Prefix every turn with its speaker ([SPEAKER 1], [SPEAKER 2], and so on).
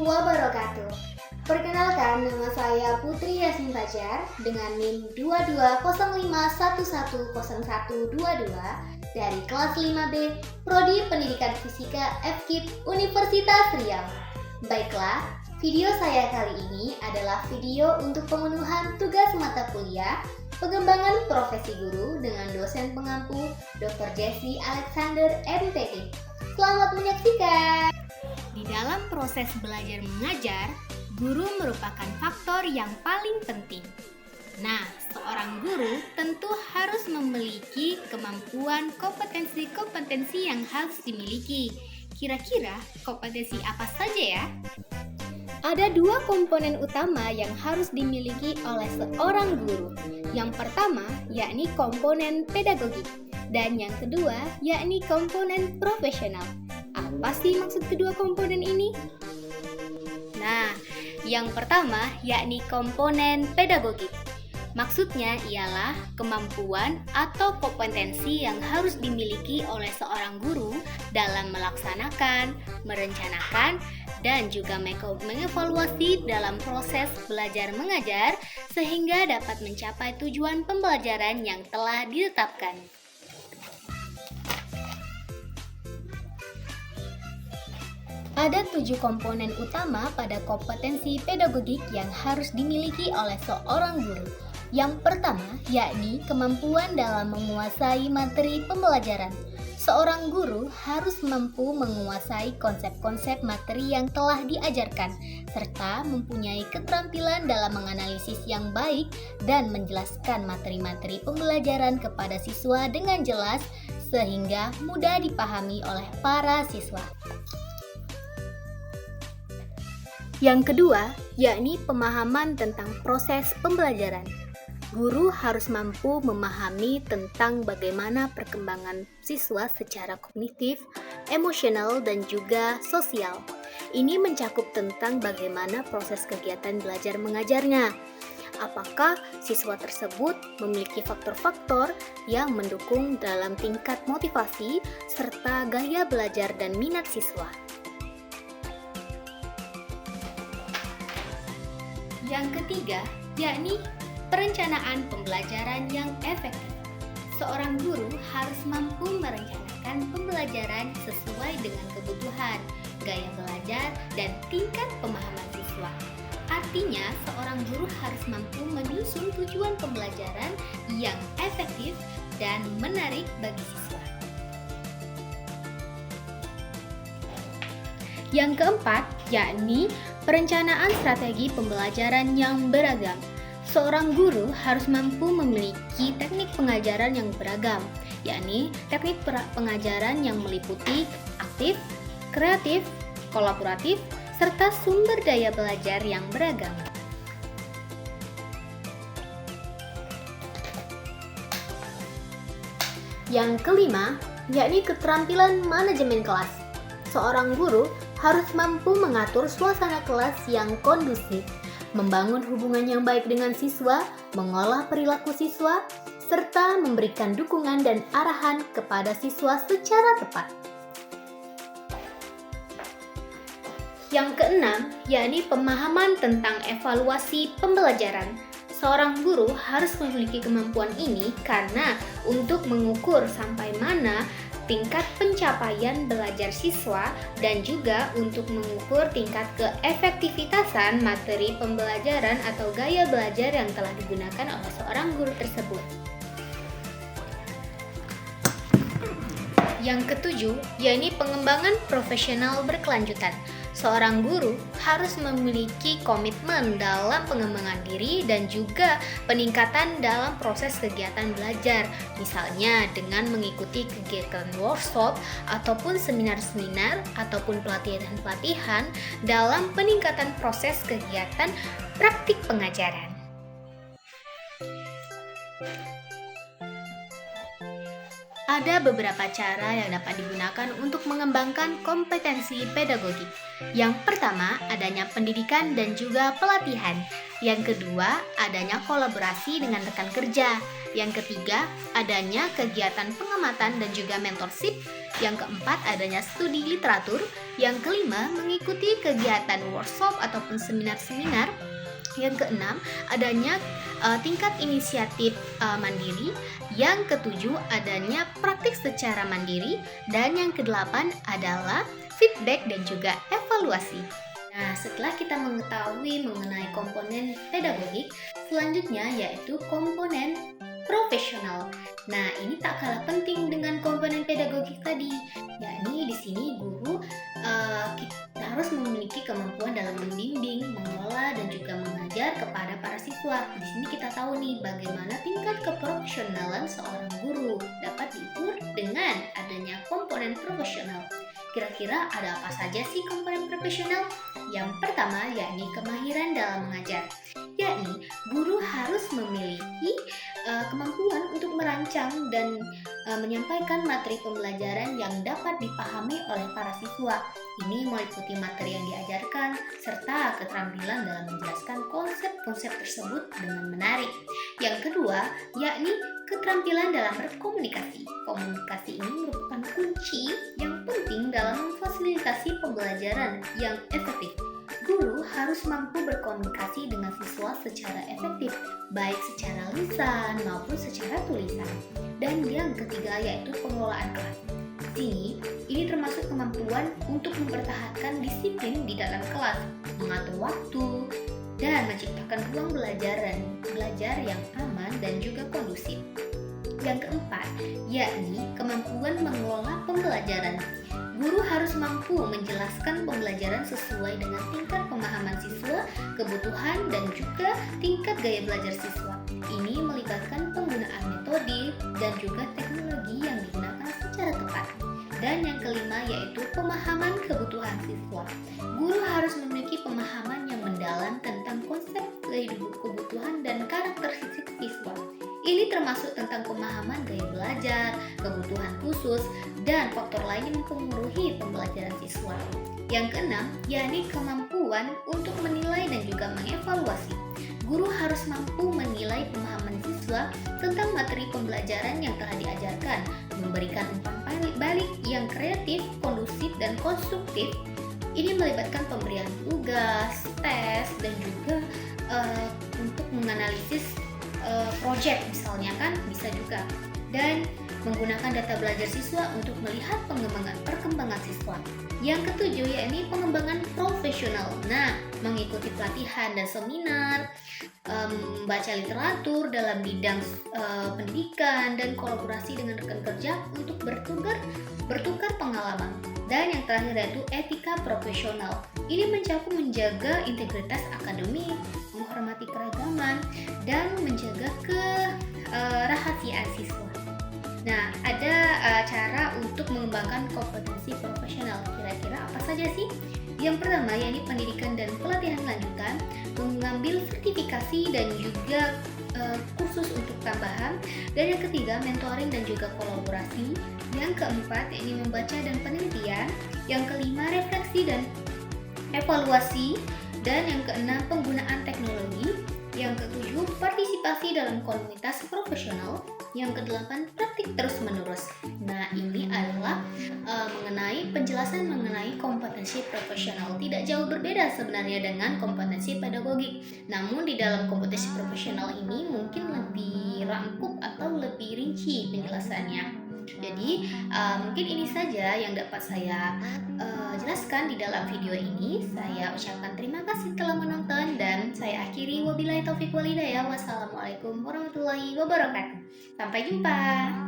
[SPEAKER 1] wabarakatuh. Perkenalkan, nama saya Putri Yasmin Fajar dengan NIM 2205110122 dari kelas 5B Prodi Pendidikan Fisika FKIP Universitas Riau. Baiklah, video saya kali ini adalah video untuk pemenuhan tugas mata kuliah pengembangan profesi guru dengan dosen pengampu Dr. Jesse Alexander MPT. Selamat menyaksikan. Di dalam proses belajar mengajar, guru merupakan faktor yang paling penting. Nah, seorang guru tentu harus memiliki kemampuan kompetensi-kompetensi yang harus dimiliki. Kira-kira kompetensi apa saja ya? Ada dua komponen utama yang harus dimiliki oleh seorang guru. Yang pertama yakni komponen pedagogik dan yang kedua yakni komponen profesional. Apa sih maksud kedua komponen ini? Nah, yang pertama yakni komponen pedagogik. Maksudnya ialah kemampuan atau kompetensi yang harus dimiliki oleh seorang guru dalam melaksanakan, merencanakan, dan juga mengevaluasi dalam proses belajar mengajar sehingga dapat mencapai tujuan pembelajaran yang telah ditetapkan. Ada 7 komponen utama pada kompetensi pedagogik yang harus dimiliki oleh seorang guru. Yang pertama, yakni kemampuan dalam menguasai materi pembelajaran. Seorang guru harus mampu menguasai konsep-konsep materi yang telah diajarkan, serta mempunyai keterampilan dalam menganalisis yang baik dan menjelaskan materi-materi pembelajaran kepada siswa dengan jelas, sehingga mudah dipahami oleh para siswa. Yang kedua, yakni pemahaman tentang proses pembelajaran. Guru harus mampu memahami tentang bagaimana perkembangan siswa secara kognitif, emosional, dan juga sosial. Ini mencakup tentang bagaimana proses kegiatan belajar mengajarnya. Apakah siswa tersebut memiliki faktor-faktor yang mendukung dalam tingkat motivasi serta gaya belajar dan minat siswa. Yang ketiga, yakni perencanaan pembelajaran yang efektif. Seorang guru harus mampu merencanakan pembelajaran sesuai dengan kebutuhan, gaya belajar, dan tingkat pemahaman siswa. Artinya, seorang guru harus mampu menyusun tujuan pembelajaran yang efektif dan menarik bagi siswa. Yang keempat, yakni perencanaan strategi pembelajaran yang beragam. Seorang guru harus mampu memiliki teknik pengajaran yang beragam, yakni teknik pengajaran yang meliputi aktif, kreatif, kolaboratif, serta sumber daya belajar yang beragam. Yang kelima, yakni keterampilan manajemen kelas. Seorang guru harus mampu mengatur suasana kelas yang kondusif, membangun hubungan yang baik dengan siswa, mengolah perilaku siswa, serta memberikan dukungan dan arahan kepada siswa secara tepat. Yang keenam, yakni pemahaman tentang evaluasi pembelajaran. Seorang guru harus memiliki kemampuan ini karena untuk mengukur sampai mana tingkat pencapaian belajar siswa dan juga untuk mengukur tingkat keefektivitasan materi pembelajaran atau gaya belajar yang telah digunakan oleh seorang guru tersebut. Yang ketujuh, yakni pengembangan profesional berkelanjutan. Seorang guru harus memiliki komitmen dalam pengembangan diri dan juga peningkatan dalam proses kegiatan belajar, misalnya dengan mengikuti kegiatan workshop ataupun seminar-seminar ataupun pelatihan-pelatihan dalam peningkatan proses kegiatan praktik pengajaran. Ada beberapa cara yang dapat digunakan untuk mengembangkan kompetensi pedagogik. Yang pertama, adanya pendidikan dan juga pelatihan. Yang kedua, adanya kolaborasi dengan rekan kerja. Yang ketiga, adanya kegiatan pengamatan dan juga mentorship. Yang keempat, adanya studi literatur. Yang kelima, mengikuti kegiatan workshop ataupun seminar-seminar. Yang keenam, adanya tingkat inisiatif mandiri. Yang ketujuh, adanya praktik secara mandiri. Dan yang kedelapan adalah feedback dan juga evaluasi. Nah, setelah kita mengetahui mengenai komponen pedagogik, selanjutnya yaitu komponen profesional. Nah, ini tak kalah penting dengan komponen pedagogik tadi, yakni di sini guru kita harus memiliki kemampuan dalam membimbing, mengelola, dan juga mengajar kepada para siswa. Di sini kita tahu nih bagaimana tingkat keprofesionalan seorang guru dapat diukur dengan adanya komponen profesional. Kira-kira ada apa saja sih komponen profesional? Yang pertama yakni kemahiran dalam mengajar, yakni guru harus memiliki kemampuan untuk merancang dan menyampaikan materi pembelajaran yang dapat dipahami oleh para siswa. Ini meliputi materi yang diajarkan serta keterampilan dalam menjelaskan konsep-konsep tersebut dengan menarik. Yang kedua, yakni keterampilan dalam berkomunikasi. Komunikasi ini merupakan kunci yang penting dalam memfasilitasi pembelajaran yang efektif. Guru harus mampu berkomunikasi dengan siswa secara efektif, baik secara lisan maupun secara tulisan. Dan yang ketiga yaitu pengelolaan kelas. Ini termasuk kemampuan untuk mempertahankan disiplin di dalam kelas, mengatur waktu, dan menciptakan ruang belajar yang aman dan juga kondusif. Yang keempat, yakni kemampuan mengelola pembelajaran. Guru harus mampu menjelaskan pembelajaran sesuai dengan tingkat pemahaman siswa, kebutuhan, dan juga tingkat gaya belajar siswa. Ini melibatkan penggunaan metode dan juga teknologi yang digunakan secara tepat. Dan yang kelima yaitu pemahaman kebutuhan siswa. Guru harus memiliki pemahaman yang mendalam tentang konsep kebutuhan dan karakteristik siswa. Ini termasuk tentang pemahaman gaya belajar, kebutuhan khusus, dan faktor lain yang mempengaruhi pembelajaran siswa. Yang keenam, yakni kemampuan untuk menilai dan juga mengevaluasi. Guru harus mampu menilai pemahaman siswa tentang materi pembelajaran yang telah diajarkan, memberikan umpan balik yang kreatif, kondusif, dan konstruktif. Ini melibatkan pemberian tugas, tes, dan juga untuk menganalisis project misalnya kan bisa juga, dan menggunakan data belajar siswa untuk melihat perkembangan siswa. Yang ketujuh yakni pengembangan profesional. Nah, mengikuti pelatihan dan seminar, membaca literatur dalam bidang pendidikan, dan kolaborasi dengan rekan kerja untuk bertukar pengalaman. Dan yang terakhir yaitu etika profesional. Ini mencakup menjaga integritas akademik, menghormati keragaman, dan menjaga kerahasiaan siswa. Nah, ada cara untuk mengembangkan kompetensi profesional. Kira-kira apa saja sih? Yang pertama, yakni pendidikan dan pelatihan lanjutan, mengambil sertifikasi dan juga kursus untuk tambahan. Dan yang ketiga, mentoring dan juga kolaborasi. Yang keempat, yakni membaca dan penelitian. Yang kelima, refleksi dan evaluasi. Dan yang keenam, penggunaan teknologi. Yang ketujuh, partisipasi dalam komunitas profesional. Yang kedelapan, praktik terus-menerus. Nah, ini adalah mengenai penjelasan mengenai kompetensi profesional. Tidak jauh berbeda sebenarnya dengan kompetensi pedagogik. Namun di dalam kompetensi profesional ini mungkin lebih rangkup atau lebih rinci penjelasannya. Jadi mungkin ini saja yang dapat saya jelaskan di dalam video ini. Saya ucapkan terima kasih telah menonton dan saya akhiri wabillahi taufiq wal hidayah. Wassalamualaikum warahmatullahi wabarakatuh. Sampai jumpa.